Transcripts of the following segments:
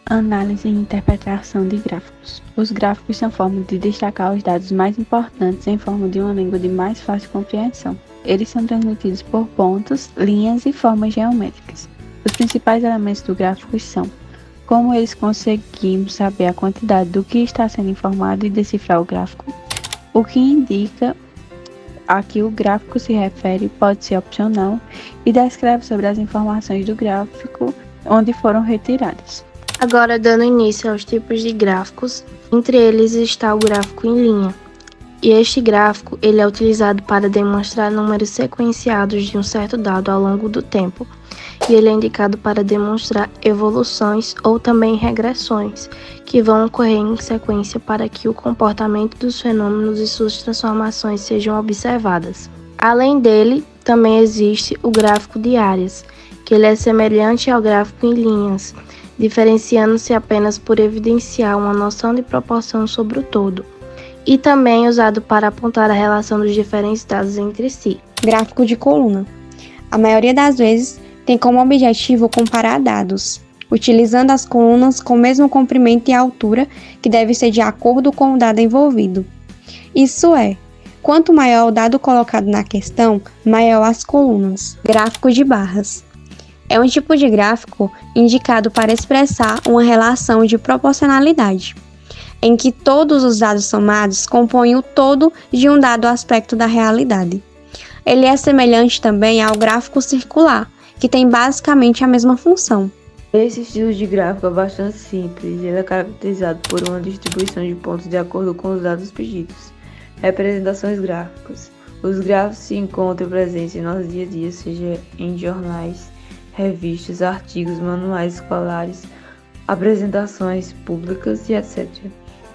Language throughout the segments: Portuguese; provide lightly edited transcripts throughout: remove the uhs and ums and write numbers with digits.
Análise e interpretação de gráficos. Os gráficos são formas de destacar os dados mais importantes em forma de uma língua de mais fácil compreensão. Eles são transmitidos por pontos, linhas e formas geométricas. Os principais elementos do gráfico são como eles conseguimos saber a quantidade do que está sendo informado e decifrar o gráfico, o que indica a que o gráfico se refere pode ser opcional e descreve sobre as informações do gráfico onde foram retiradas. Agora, dando início aos tipos de gráficos, entre eles está o gráfico em linha. E este gráfico ele é utilizado para demonstrar números sequenciados de um certo dado ao longo do tempo. E ele é indicado para demonstrar evoluções ou também regressões, que vão ocorrer em sequência para que o comportamento dos fenômenos e suas transformações sejam observadas. Além dele, também existe o gráfico de áreas, que ele é semelhante ao gráfico em linhas, diferenciando-se apenas por evidenciar uma noção de proporção sobre o todo, e também usado para apontar a relação dos diferentes dados entre si. Gráfico de coluna. A maioria das vezes tem como objetivo comparar dados, utilizando as colunas com o mesmo comprimento e altura que deve ser de acordo com o dado envolvido. Isso é, quanto maior o dado colocado na questão, maior as colunas. Gráfico de barras. É um tipo de gráfico indicado para expressar uma relação de proporcionalidade, em que todos os dados somados compõem o todo de um dado aspecto da realidade. Ele é semelhante também ao gráfico circular, que tem basicamente a mesma função. Esse estilo de gráfico é bastante simples e ele é caracterizado por uma distribuição de pontos de acordo com os dados pedidos. Representações gráficas. Os gráficos se encontram presentes em nosso dia a dia, seja em jornais, revistas, artigos, manuais escolares, apresentações públicas e etc.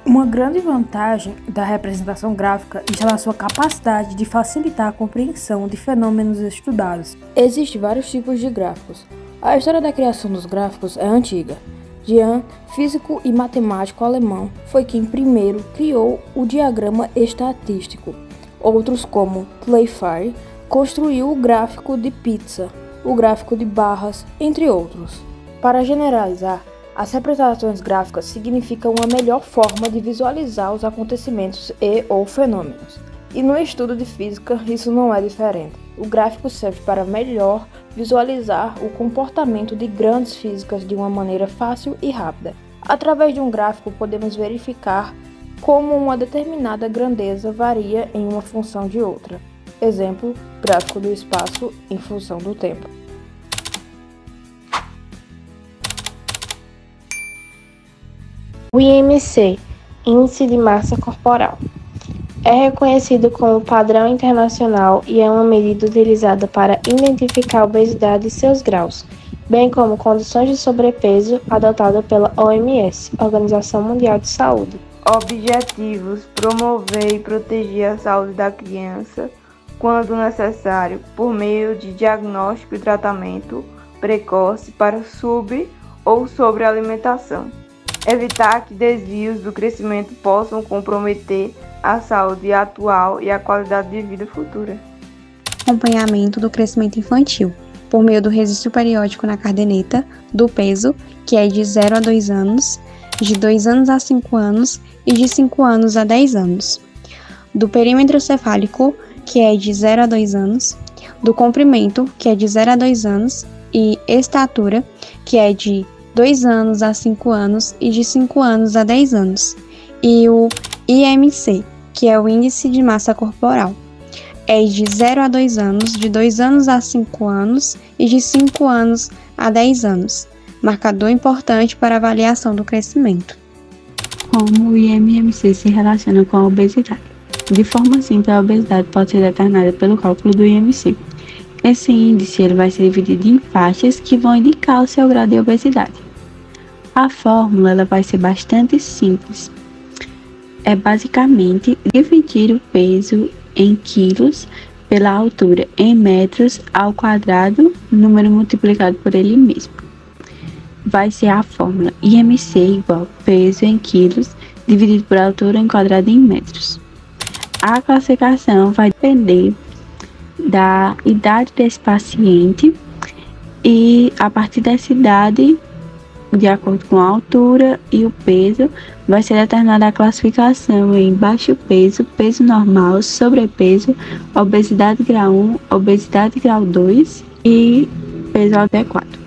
Uma grande vantagem da representação gráfica está na sua capacidade de facilitar a compreensão de fenômenos estudados. Existem vários tipos de gráficos. A história da criação dos gráficos é antiga. Jean, físico e matemático alemão, foi quem primeiro criou o diagrama estatístico. Outros, como Playfair, construiu o gráfico de pizza, o gráfico de barras, entre outros. Para generalizar, as representações gráficas significam uma melhor forma de visualizar os acontecimentos ou fenômenos. E no estudo de física, isso não é diferente. O gráfico serve para melhor visualizar o comportamento de grandes físicas de uma maneira fácil e rápida. Através de um gráfico, podemos verificar como uma determinada grandeza varia em uma função de outra. Exemplo, gráfico do espaço em função do tempo. O IMC, Índice de Massa Corporal, é reconhecido como padrão internacional e é uma medida utilizada para identificar a obesidade e seus graus, bem como condições de sobrepeso adotada pela OMS, Organização Mundial de Saúde. Objetivos: promover e proteger a saúde da criança, quando necessário, por meio de diagnóstico e tratamento precoce para sub- ou sobrealimentação. Evitar que desvios do crescimento possam comprometer a saúde atual e a qualidade de vida futura. Acompanhamento do crescimento infantil, por meio do registro periódico na caderneta, do peso, que é de 0 a 2 anos, de 2 anos a 5 anos e de 5 anos a 10 anos. Do perímetro cefálico, que é de 0 a 2 anos, do comprimento, que é de 0 a 2 anos, e estatura, que é de 2 anos a 5 anos e de 5 anos a 10 anos. E o IMC, que é o Índice de Massa Corporal, é de 0 a 2 anos, de 2 anos a 5 anos e de 5 anos a 10 anos. Marcador importante para a avaliação do crescimento. Como o IMC se relaciona com a obesidade? De forma simples, a obesidade pode ser determinada pelo cálculo do IMC. Esse índice ele vai ser dividido em faixas que vão indicar o seu grau de obesidade. A fórmula ela vai ser bastante simples. É basicamente dividir o peso em quilos pela altura em metros ao quadrado, número multiplicado por ele mesmo. Vai ser a fórmula IMC igual peso em quilos dividido por altura em quadrado em metros. A classificação vai depender da idade desse paciente e a partir dessa idade de acordo com a altura e o peso, vai ser determinada a classificação em baixo peso, peso normal, sobrepeso, obesidade grau 1, obesidade grau 2 e peso adequado.